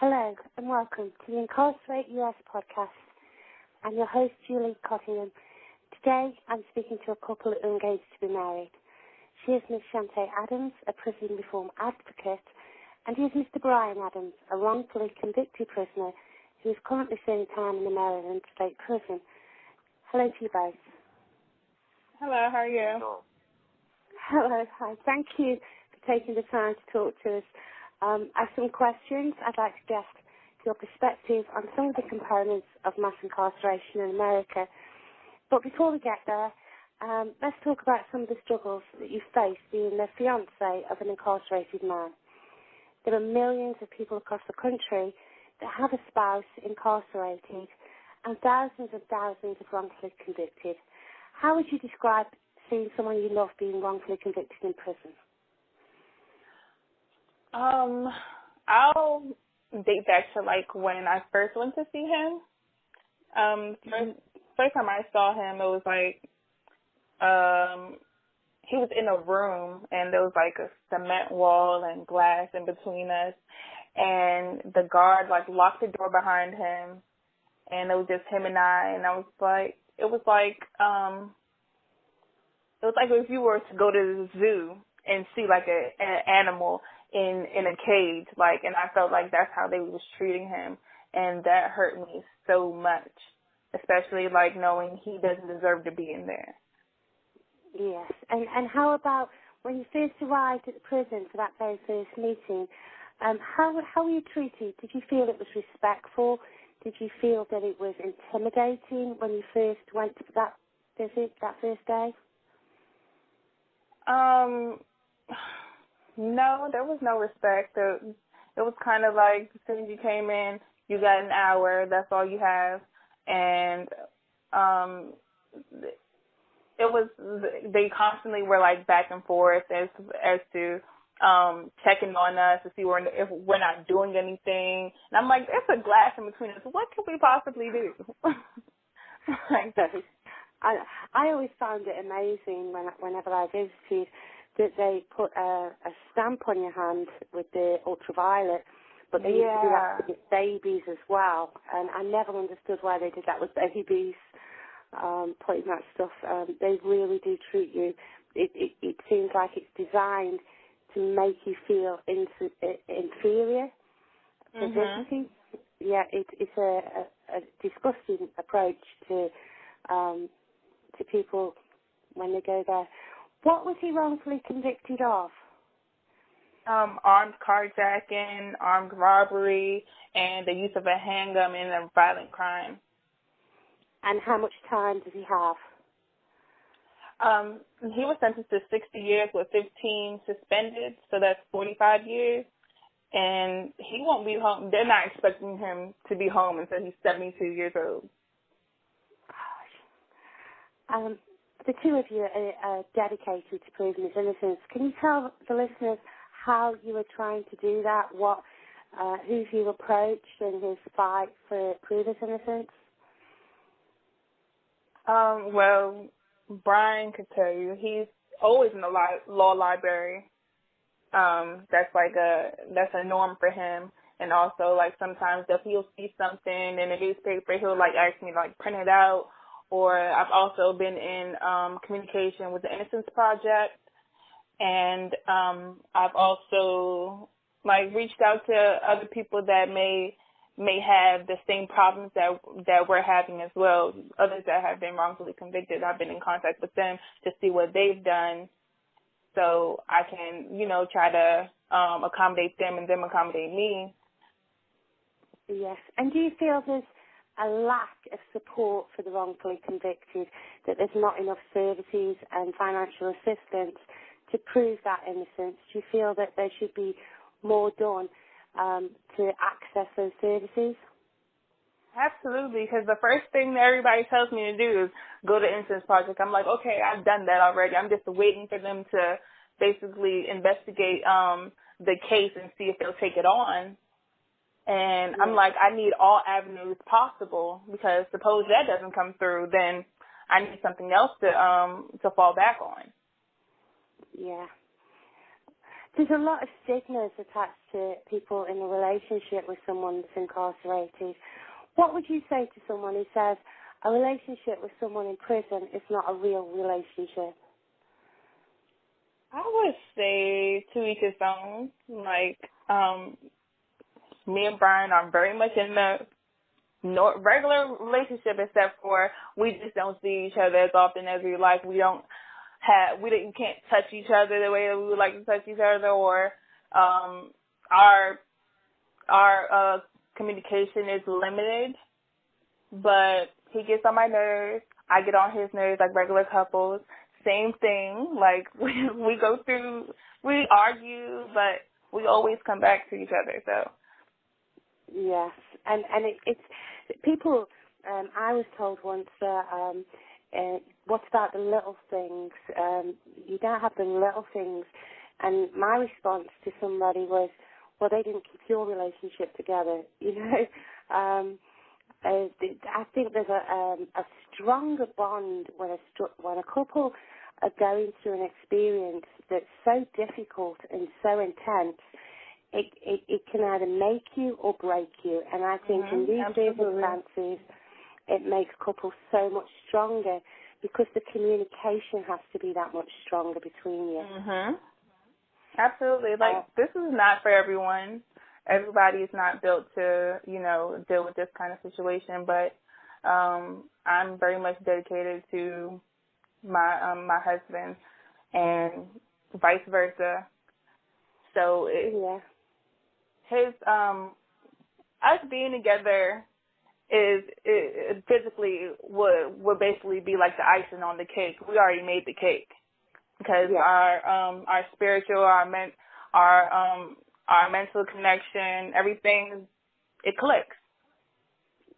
Hello and welcome to the IncarcerateUS podcast. I'm your host, Julie Cottingham. Today I'm speaking to a couple engaged to be married. She is Ms. Shantae Adams, a prison reform advocate, and he is Mr. Byran Adams, a wrongfully convicted prisoner who is currently serving time in the Maryland State Prison. Hello to you both. Hello, how are you? Hello, hi. Thank you for taking the time to talk to us. I have some questions. I'd like to get your perspective on some of the components of mass incarceration in America. But before we get there, let's talk about some of the struggles that you face being the fiancé of an incarcerated man. There are millions of people across the country that have a spouse incarcerated and thousands of wrongfully convicted. How would you describe seeing someone you love being wrongfully convicted in prison? I'll date back to like when I first went to see him. First time I saw him, it was like he was in a room and there was like a cement wall and glass in between us, and the guard like locked the door behind him, and it was just him and I was like, it was like if you were to go to the zoo and see like an animal in a cage, like, and I felt like that's how they was treating him, and that hurt me so much, especially like knowing he doesn't deserve to be in there. Yes, and how about when you first arrived at the prison for that very first meeting? How were you treated? Did you feel it was respectful? Did you feel that it was intimidating when you first went to that visit, that first day? No, there was no respect. It was kind of like as soon as you came in, you got an hour, that's all you have. And they constantly were like back and forth as to checking on us to see if we're not doing anything. And I'm like, there's a glass in between us. What could we possibly do? I always found it amazing whenever I visited that they put a stamp on your hand with the ultraviolet, but they used to do that with babies as well. And I never understood why they did that with babies, putting that stuff. They really do treat you. It seems like it's designed to make you feel inferior for visiting. Yeah, it's a disgusting approach to people when they go there. What was he wrongfully convicted of? Armed carjacking, armed robbery, and the use of a handgun in a violent crime. And how much time does he have? He was sentenced to 60 years with 15 suspended, so that's 45 years. And he won't be home. They're not expecting him to be home until he's 72 years old. Gosh. The two of you are dedicated to proving his innocence. Can you tell the listeners how you were trying to do that? Who you approached in his fight for prove his innocence? Well, Brian could tell you he's always in the law library. That's a norm for him. And also, like, sometimes if he'll see something in a newspaper, he'll like ask me to like print it out. Or I've also been in communication with the Innocence Project, and I've also like reached out to other people that may have the same problems that we're having as well. Others that have been wrongfully convicted, I've been in contact with them to see what they've done, so I can try to accommodate them and them accommodate me. Yes, and do you feel there's a lack of support for the wrongfully convicted, that there's not enough services and financial assistance to prove that innocence? Do you feel that there should be more done to access those services? Absolutely, because the first thing that everybody tells me to do is go to Innocence Project. I'm like, okay, I've done that already. I'm just waiting for them to basically investigate the case and see if they'll take it on. And I'm like, I need all avenues possible, because suppose that doesn't come through, then I need something else to fall back on. Yeah. There's a lot of stigmas attached to people in a relationship with someone that's incarcerated. What would you say to someone who says a relationship with someone in prison is not a real relationship? I would say to each his own. Like, me and Brian are very much in the regular relationship, except for we just don't see each other as often as we like. We can't touch each other the way that we would like to touch each other, or our communication is limited. But he gets on my nerves. I get on his nerves like regular couples. Same thing. Like we argue, but we always come back to each other. So yes, and it's people. I was told once that what about the little things? You don't have the little things. And my response to somebody was, well, they didn't keep your relationship together. You know. I think there's a stronger bond when a couple are going through an experience that's so difficult and so intense. It can either make you or break you, and I think in these circumstances it makes couples so much stronger because the communication has to be that much stronger between you. Absolutely. Like, this is not for everyone. Everybody is not built to, deal with this kind of situation, but I'm very much dedicated to my husband and vice versa. So us being together is physically would basically be like the icing on the cake. We already made the cake because our spiritual, our mental connection, everything, it clicks.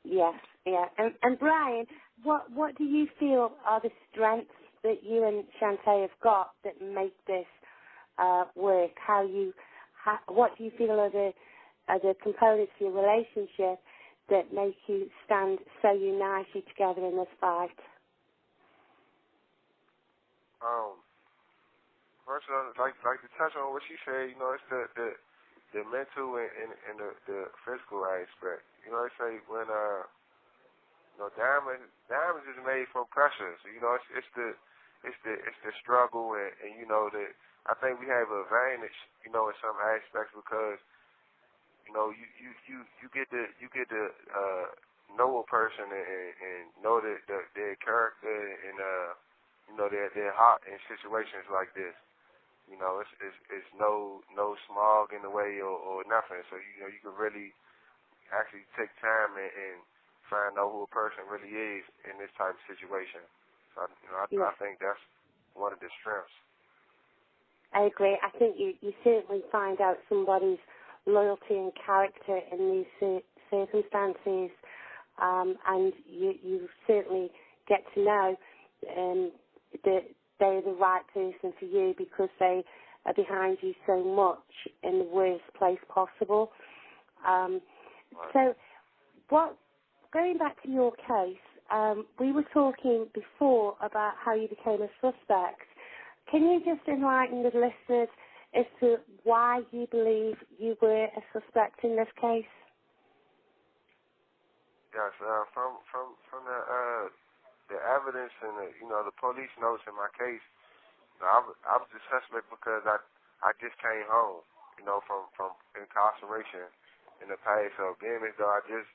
Yes, yeah. And Brian, what do you feel are the strengths that you and Shantae have got that make this work? What do you feel are the components of your relationship that make you stand so united together in this fight? First, like to touch on what she said. It's the mental and the physical aspect. They say when diamonds is made from pressure. So, it's the struggle and I think we have an advantage, in some aspects because you get to know a person and know their character and their heart in situations like this. It's no smog in the way or nothing. So you can really actually take time and find out who a person really is in this type of situation. So I think that's one of the strengths. I agree. I think you certainly find out somebody's loyalty and character in these circumstances, and you certainly get to know that they're the right person for you because they are behind you so much in the worst place possible. So, going back to your case, we were talking before about how you became a suspect. Can you just enlighten the listeners as to why you believe you were a suspect in this case? Yes, from the evidence and the police notes in my case, I was a suspect because I just came home, from incarceration in the past. So being as though I just,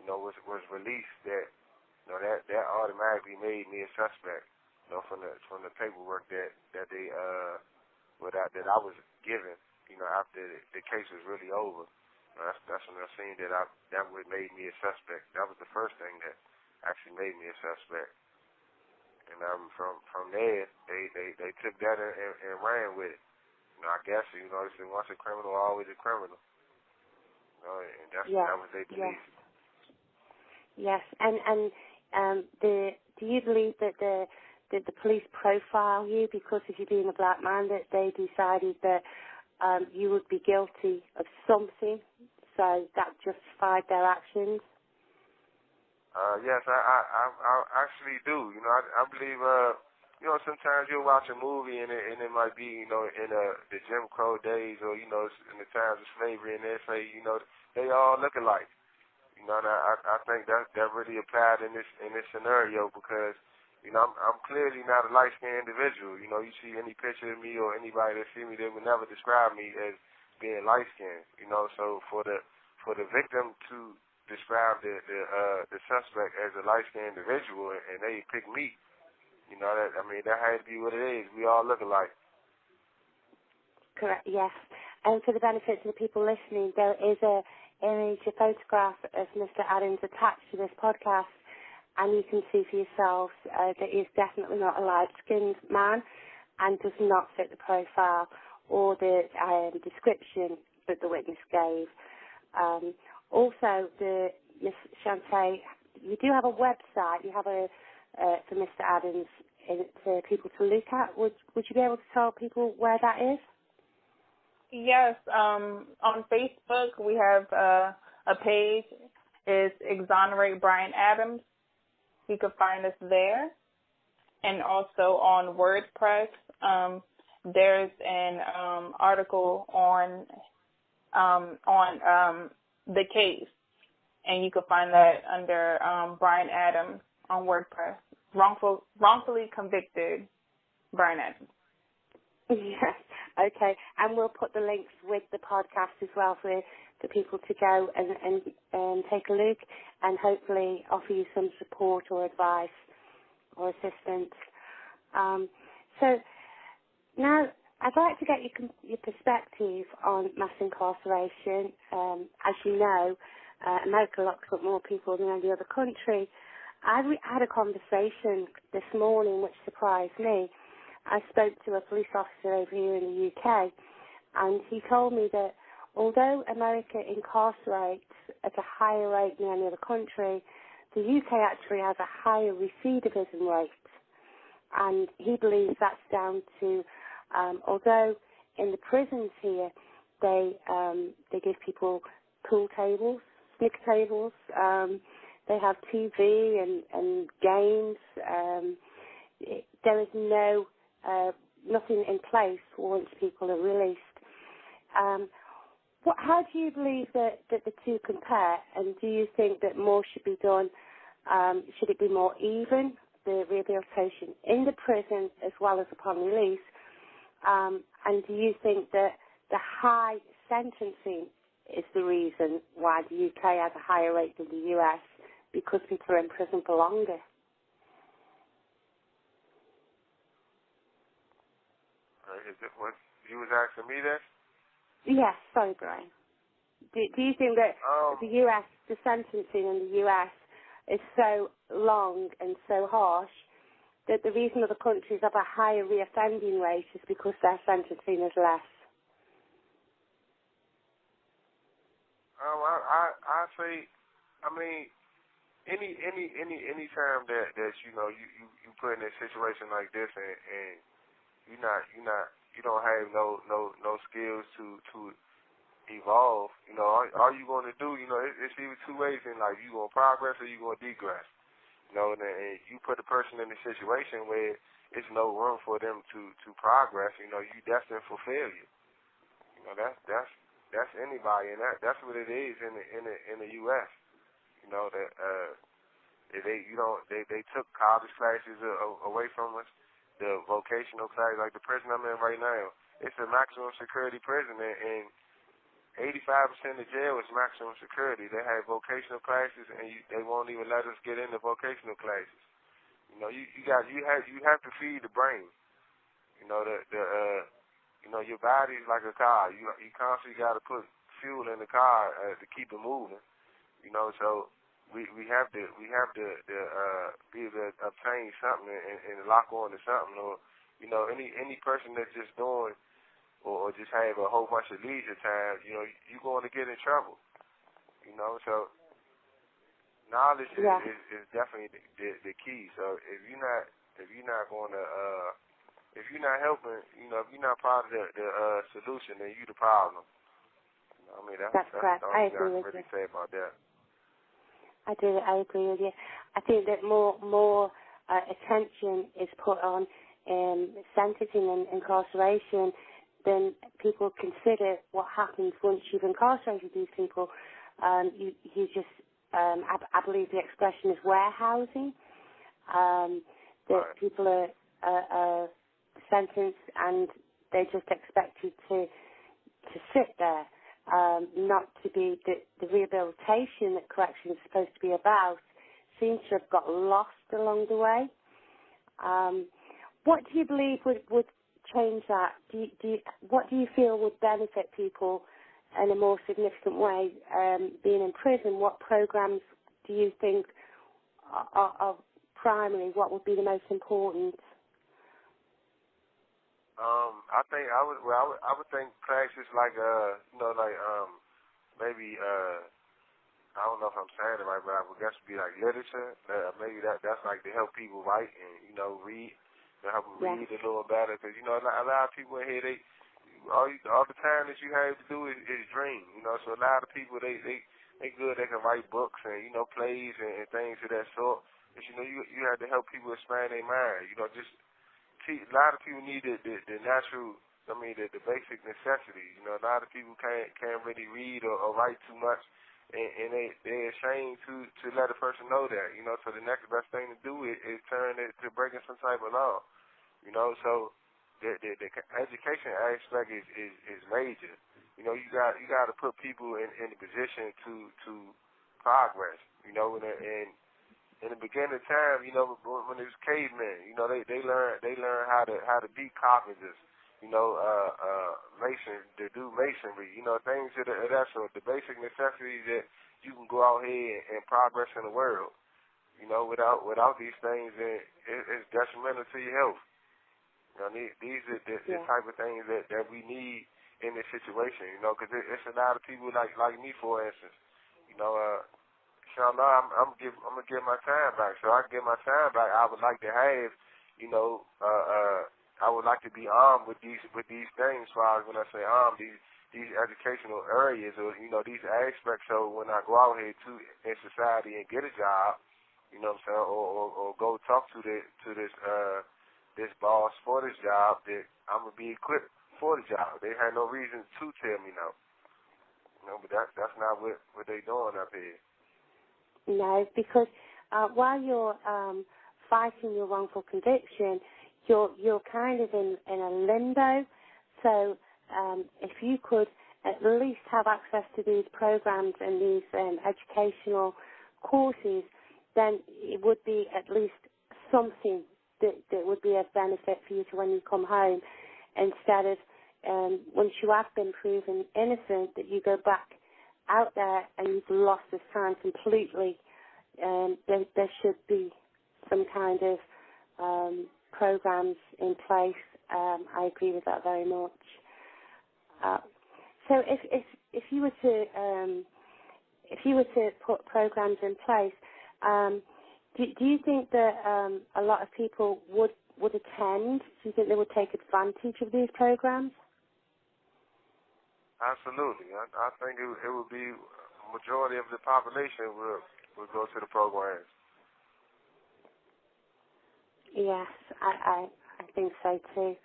was released, that automatically made me a suspect. From the paperwork that they that I was given, after the case was really over. That's when I seen that would made me a suspect. That was the first thing that actually made me a suspect. And from there, they took that and ran with it. I guess they say once a criminal, always a criminal. And that was their belief. Yes, and do you believe that did the police profile you because of you being a black man, that they decided that you would be guilty of something, so that justified their actions? Yes, I actually do. I believe you know, sometimes you'll watch a movie and it might be, you know, in the Jim Crow days or, you know, in the times of slavery, and they say, you know, they all look alike. You know, and I think that really applied in this scenario because, you know, I'm clearly not a light-skinned individual. You know, you see any picture of me or anybody that see me, they would never describe me as being light-skinned. You know, so for the victim to describe the suspect as a light-skinned individual and they pick me, you know, that has to be what it is. We all look alike. Correct, yes. And for the benefit of the people listening, there is a photograph of Mr. Adams attached to this podcast, and you can see for yourselves that he's definitely not a light-skinned man and does not fit the profile or the description that the witness gave. Also, Miss Shantae, you do have a website. You have for Mr. Adams for people to look at. Would you be able to tell people where that is? Yes. On Facebook, we have a page. It's Exonerate Byran Adams. You can find us there. And also on WordPress, there's an article on the case, and you can find that under Byran Adams on WordPress. Wrongfully convicted Byran Adams. Yes. Okay. And we'll put the links with the podcast as well for people to go and take a look and hopefully offer you some support or advice or assistance. So now I'd like to get your perspective on mass incarceration. As you know, America locks up more people than any other country. I had a conversation this morning which surprised me. I spoke to a police officer over here in the UK, and he told me that although America incarcerates at a higher rate than any other country, the UK actually has a higher recidivism rate. And he believes that's down to, although in the prisons here they give people pool tables, snooker tables, they have TV and games. There is nothing in place once people are released. How do you believe that the two compare? And do you think that more should be done? Should it be more even, the rehabilitation in the prison as well as upon release? And do you think that the high sentencing is the reason why the UK has a higher rate than the US, because people are in prison for longer? Is it what you was asking me that? Yes, sorry, Brian. Do you think that the sentencing in the US is so long and so harsh that the reason other countries have a higher reoffending rate is because their sentencing is less? I say, any time that you put in a situation like this and you don't have no skills to evolve, all you going to do, it's either two ways in life. You going to progress or you going to degress. And you put a person in a situation where it's no room for them to progress, you destined for failure. That's anybody, and that's what it is in the US. That they took college classes away from us. The vocational class, like the prison I'm in right now, it's a maximum security prison, and 85% of jail is maximum security. They have vocational classes, and they won't even let us get into vocational classes. You have to feed the brain. Your body's like a car. You constantly got to put fuel in the car to keep it moving. So we have to be able to obtain something and lock on to something, or any person that's just doing or just have a whole bunch of leisure time, you're going to get in trouble. So knowledge is definitely the key. So if you're not going to if you're not helping, if you're not part of the solution, then you're the problem. That's correct. I agree with you. Say about that. I agree with you. I think that more attention is put on sentencing and incarceration, then people consider what happens once you've incarcerated these people. You just, I believe the expression is warehousing. That people are sentenced and they just expect you to sit there, not to be the rehabilitation that correction is supposed to be about. Seems to have got lost along the way. What do you believe would change that? What do you feel would benefit people in a more significant way being in prison? What programs do you think are primary? What would be the most important? I think I would think classes like maybe I don't know if I'm saying it right, but I would guess it'd be like literature. Maybe that's like to help people write and read, to help them read a little better. Because a lot of people in here, all the time that you have to do is dream. So a lot of people they good. They can write books and plays and things of that sort. But you have to help people expand their mind. Just see, a lot of people need the natural. The basic necessities. A lot of people can't really read or write too much. And they're ashamed to let a person know that, so the next best thing to do is turn it to breaking some type of law, so the education aspect is major. You got to put people in a position to progress, and in the beginning of time, when it was cavemen, they learn how to be carpenters, to do masonry, things of that sort, the basic necessities that you can go out here and progress in the world. Without these things, it's detrimental to your health. These are the type of things that we need in this situation, because it's a lot of people like me, for instance. Inshallah, I'm gonna give my time back. So I give my time back. I would like to have, I would like to be armed with these things. As far as when I say armed, these educational areas or these aspects. So when I go out here in society and get a job, what I'm saying, or go talk to this boss for this job, that I'm gonna be equipped for the job. They had no reason to tell me no. But that's not what they doing up here. No, because while you're fighting your wrongful conviction, you're kind of in a limbo. So if you could at least have access to these programs and these educational courses, then it would be at least something that would be of benefit for you to when you come home, instead of once you have been proven innocent, that you go back out there and you've lost this time completely. There should be some kind of programs in place. I agree with that very much. So if you were to put programs in place, do you think that a lot of people would attend? Do you think they would take advantage of these programs? Absolutely. I think it would be a majority of the population would go to the programs. Yes, I think so too.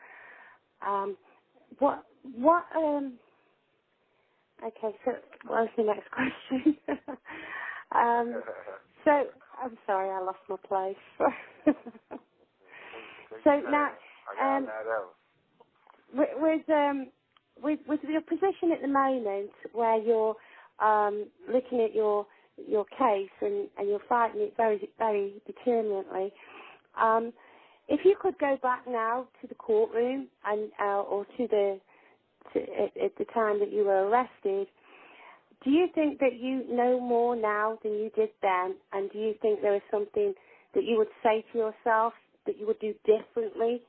Okay, so what was the next question? So, I'm sorry, I lost my place. So now, with your position at the moment, where you're looking at your case and you're fighting it very, very determinately, if you could go back now to the courtroom and or at the time that you were arrested, do you think that you know more now than you did then? And do you think there is something that you would say to yourself that you would do differently?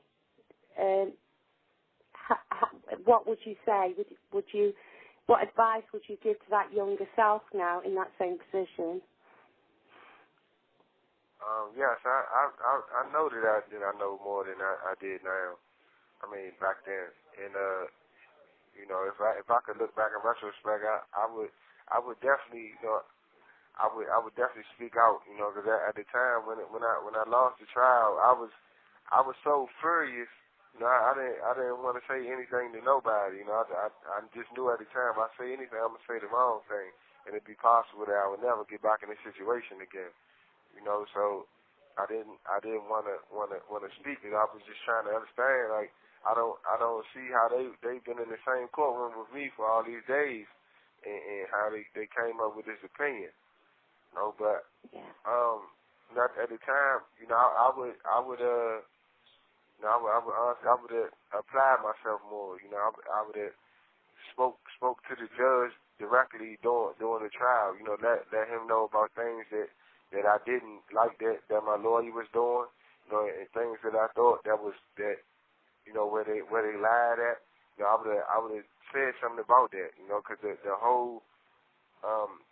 What would you say? What advice would you give to that younger self now in that same position? Yes, I know that I know more than I did now. I mean, back then, and if I could look back in retrospect, I would definitely, I would definitely speak out, because at the time when I lost the trial, I was I was so furious. You know, I didn't want to say anything to nobody. You know, I just knew at the time if I say anything, I'm gonna say the wrong thing, and it'd be possible that I would never get back in this situation again. You know, so I didn't want to speak it. I was just trying to understand. Like I don't see how they've been in the same courtroom with me for all these days, and how they came up with this opinion. You know, but not at the time. You know, I would apply myself more. You know, I would have spoke to the judge directly during the trial. You know, let him know about things that I didn't like that my lawyer was doing. You know, and things that I thought you know, where they lied at. You know, I would have said something about that. You know, because the whole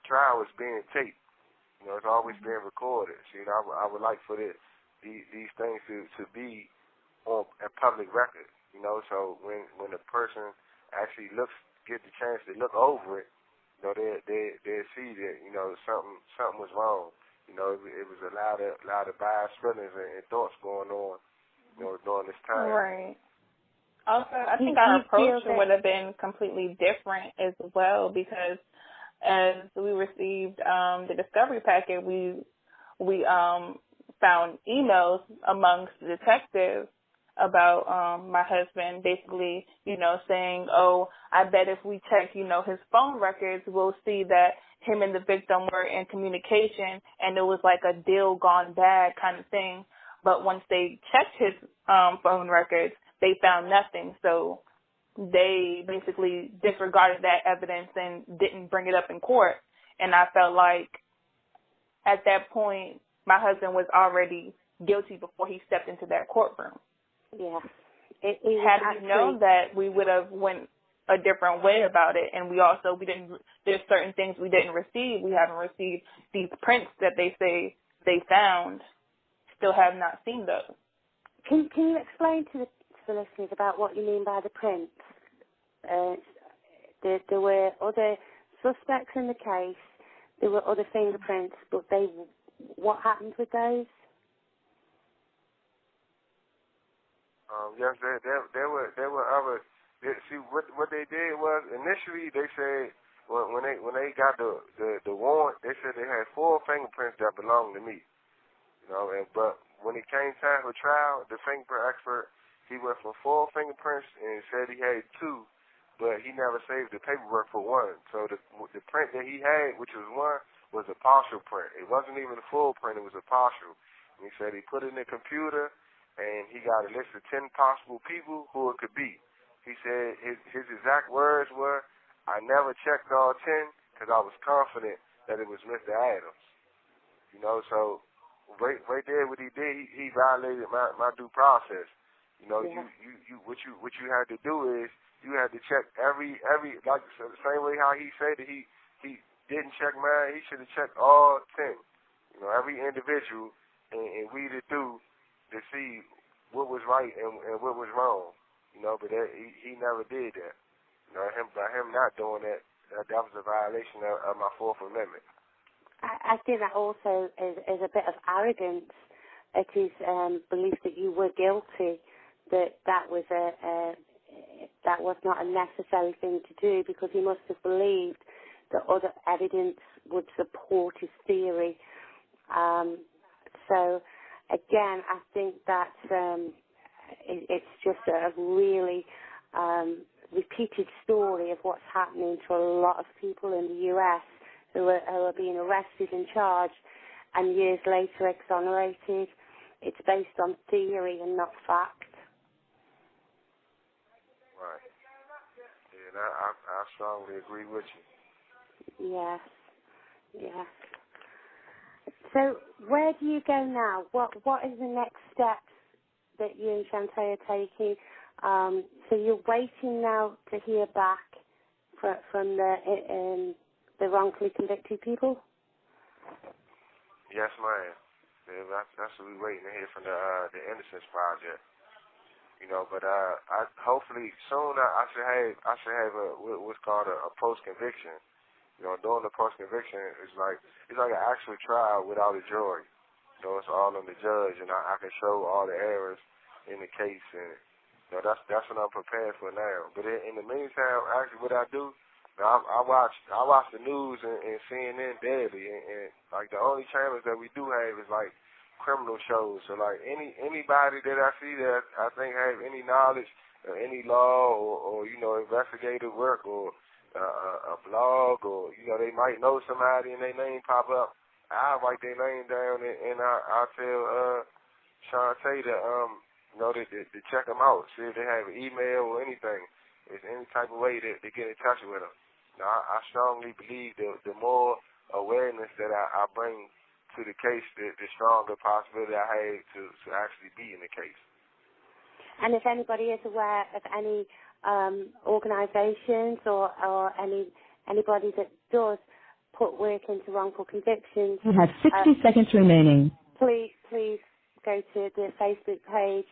trial is being taped. You know, it's always being recorded. So, you know, I would like for these things to be on a public record, you know, so when a person actually get the chance to look over it, you know, they see that, you know, something was wrong. You know, it was a lot of biased feelings and thoughts going on, you know, during this time. Right. Also, I think our approach would have been completely different as well, because as we received the discovery packet, we found emails amongst detectives about my husband basically, you know, saying, oh, I bet if we check, you know, his phone records, we'll see that him and the victim were in communication and it was like a deal gone bad kind of thing. But once they checked his phone records, they found nothing. So they basically disregarded that evidence and didn't bring it up in court. And I felt like at that point, my husband was already guilty before he stepped into that courtroom. Yeah. Had we known that, we would have went a different way about it. And there's certain things we didn't receive. We haven't received these prints that they say they found. Still have not seen those. Can you explain to the listeners about what you mean by the prints? There were other suspects in the case. There were other fingerprints, but what happened with those? Yes, there were other. See, what they did was initially they said when they got the warrant, they said they had 4 fingerprints that belonged to me. You know, but when it came time for trial, the fingerprint expert, he went for 4 fingerprints and said he had 2, but he never saved the paperwork for 1. So the print that he had, which was 1, was a partial print. It wasn't even a full print; it was a partial. And he said he put it in the computer, and he got a list of 10 possible people who it could be. He said his exact words were, "I never checked all 10 because I was confident that it was Mr. Adams." You know, so right there, what he did, he violated my due process. You know, yeah. what you had to do is you had to check every like the same way how he said that he didn't check mine. He should have checked all 10. You know, every individual, and weeded through to see what was right and what was wrong. You know, but he never did that. You know, by him not doing that, that was a violation of my 4th Amendment. I think that also is a bit of arrogance at his belief that you were guilty, that was not a necessary thing to do, because he must have believed that other evidence would support his theory. So, again, I think that it's just a really repeated story of what's happening to a lot of people in the U.S. who are being arrested and charged and years later exonerated. It's based on theory and not fact. Right. Yeah, I strongly agree with you. Yes. Yes. So where do you go now? What is the next steps that you and Shantae are taking? So you're waiting now to hear back from the wrongfully convicted people? Yes, ma'am. Yeah, that's what we're waiting to hear from the Innocence Project. You know, but I hopefully soon I should have what's called a post conviction. You know, during the post conviction, it's like an actual trial without a jury. You know, it's all on the judge, and I can show all the errors in the case, and that's what I'm preparing for now. But in the meantime, actually, what I do, I watch the news and CNN daily, and like the only channels that we do have is like criminal shows. So like anybody that I see that I think have any knowledge or any law or investigative work or a blog or they might know somebody and their name pop up, I write their name down and I'll tell Shantae to check them out, see if they have an email or anything. If any type of way to get in touch with them. Now, I strongly believe the more awareness that I bring to the case, the stronger possibility I have to actually be in the case. And if anybody is aware of any organisations or anybody that does put work into wrongful convictions, you have 60 seconds remaining. Please go to the Facebook page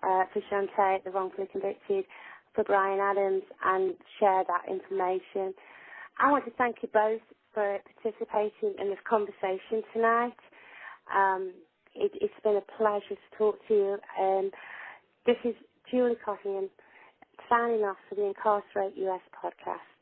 for Shantae, the wrongfully convicted, for Byran Adams, and share that information. I want to thank you both for participating in this conversation tonight. It's been a pleasure to talk to you. This is Julie Cottingham signing off for the IncarcerateUS podcast.